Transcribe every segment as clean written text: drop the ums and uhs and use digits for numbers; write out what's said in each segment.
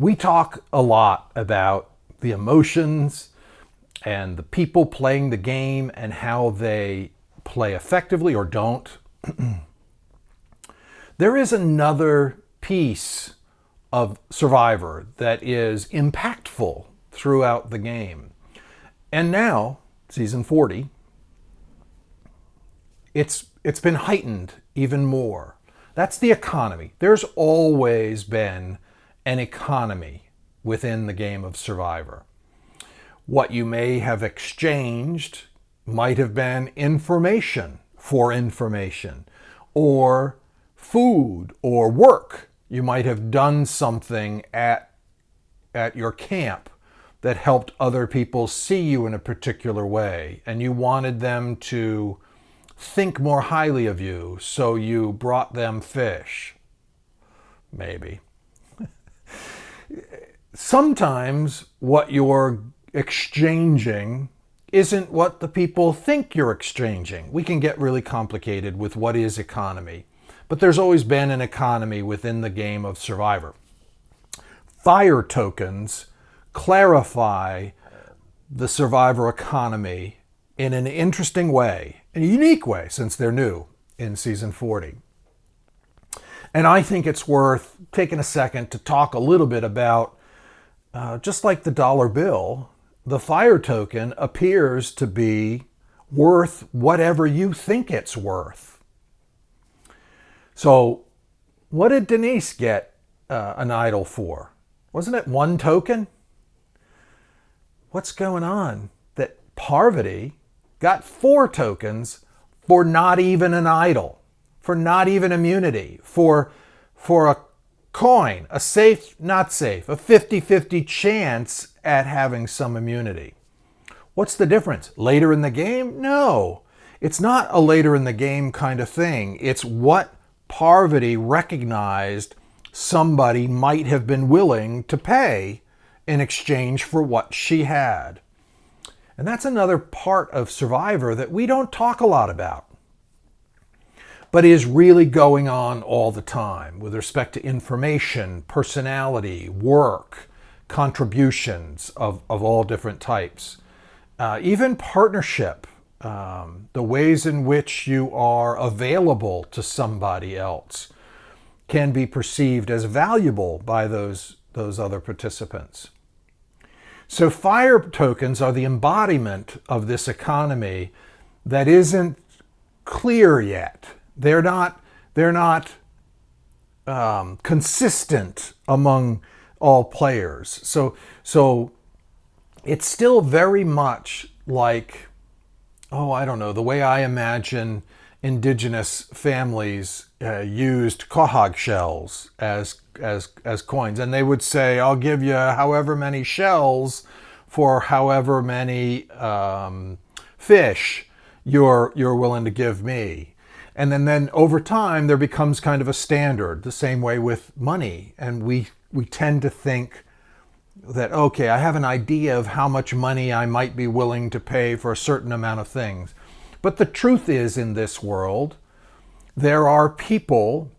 We talk a lot about the emotions and the people playing the game and how they play effectively or don't. There is another piece of Survivor that is impactful throughout the game. And now, season 40, it's been heightened even more. That's the economy. There's always been an economy within the game of Survivor. What you may have exchanged might have been information for information, or food or work. You might have done something at your camp that helped other people see you in a particular way, and you wanted them to think more highly of you, so you brought them fish. Maybe. Sometimes what you're exchanging isn't what the people think you're exchanging. We can get really complicated with what is economy, but there's always been an economy within the game of Survivor. Fire tokens clarify the Survivor economy in an interesting way, in a unique way, since they're new in season 40. And I think it's worth taking a second to talk a little bit about, just like the dollar bill, the fire token appears to be worth whatever you think it's worth. So what did Denise get an idol for? Wasn't it 1 token? What's going on that Parvati got 4 tokens for not even an idol, for not even immunity, for a coin, a safe, not safe, a 50-50 chance at having some immunity? What's the difference? Later in the game? No, it's not a later in the game kind of thing. It's what Parvati recognized somebody might have been willing to pay in exchange for what she had. And that's another part of Survivor that we don't talk a lot about, but is really going on all the time with respect to information, personality, work, contributions of all different types. Even partnership, the ways in which you are available to somebody else can be perceived as valuable by those other participants. So fire tokens are the embodiment of this economy that isn't clear yet. They're not consistent among all players. So it's still very much like, I don't know, the way I imagine indigenous families used quahog shells as coins, and they would say, "I'll give you however many shells for however many fish you're willing to give me." And then over time there becomes kind of a standard, the same way with money, and we tend to think that, okay, I have an idea of how much money I might be willing to pay for a certain amount of things. But the truth is, in this world, there are people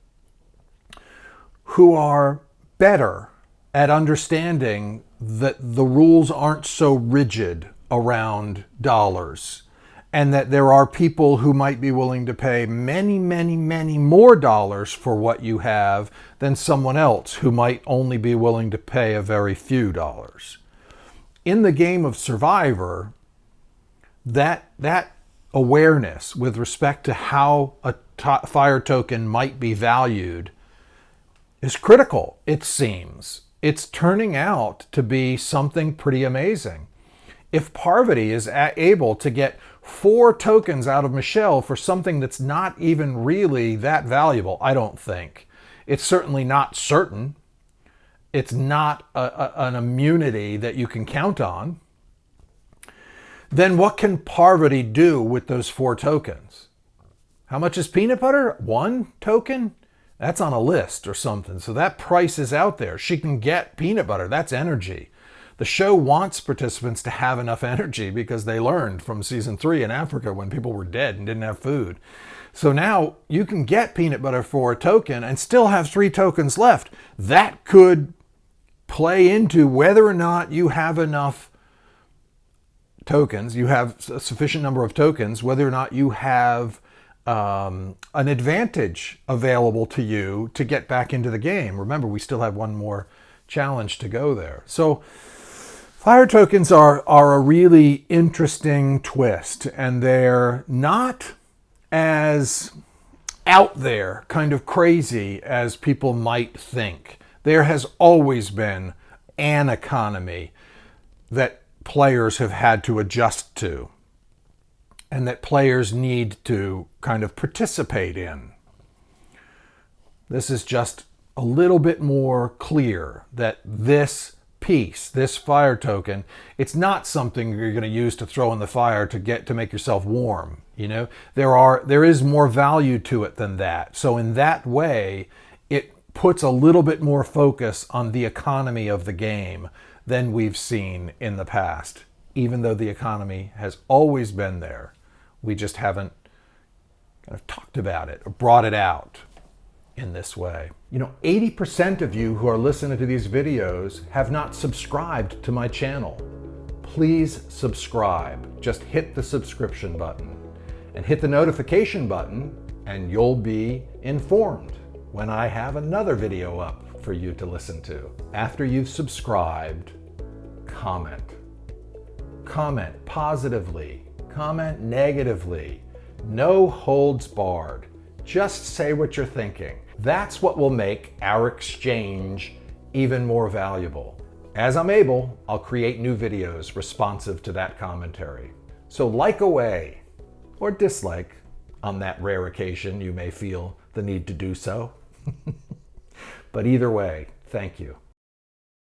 who are better at understanding that the rules aren't so rigid around dollars, and that there are people who might be willing to pay many, many, many more dollars for what you have than someone else who might only be willing to pay a very few dollars. In the game of Survivor, that awareness with respect to how a fire token might be valued is critical, it seems. It's turning out to be something pretty amazing. If Parvati is able to get 4 tokens out of Michelle for something that's not even really that valuable, I don't think. It's certainly not certain. It's not an immunity that you can count on. Then what can Parvati do with those 4 tokens? How much is peanut butter? 1 token? That's on a list or something. So that price is out there. She can get peanut butter. That's energy. The show wants participants to have enough energy because they learned from season 3 in Africa when people were dead and didn't have food. So now you can get peanut butter for a token and still have 3 tokens left. That could play into whether or not you have enough tokens, you have a sufficient number of tokens, whether or not you have an advantage available to you to get back into the game. Remember, we still have one more challenge to go there. So fire tokens are a really interesting twist, and they're not as out there, kind of crazy as people might think. There has always been an economy that players have had to adjust to, and that players need to kind of participate in. This is just a little bit more clear that this piece, this fire token, it's not something you're going to use to throw in the fire to make yourself warm. You know, there is more value to it than that. So in that way, it puts a little bit more focus on the economy of the game than we've seen in the past. Even though the economy has always been there, we just haven't kind of talked about it or brought it out in this way. You know, 80% of you who are listening to these videos have not subscribed to my channel. Please subscribe. Just hit the subscription button and hit the notification button, and you'll be informed when I have another video up for you to listen to. After you've subscribed, comment. Comment positively, comment negatively. No holds barred. Just say what you're thinking. That's what will make our exchange even more valuable. As I'm able, I'll create new videos responsive to that commentary. So like away, or dislike on that rare occasion you may feel the need to do so. But either way, thank you.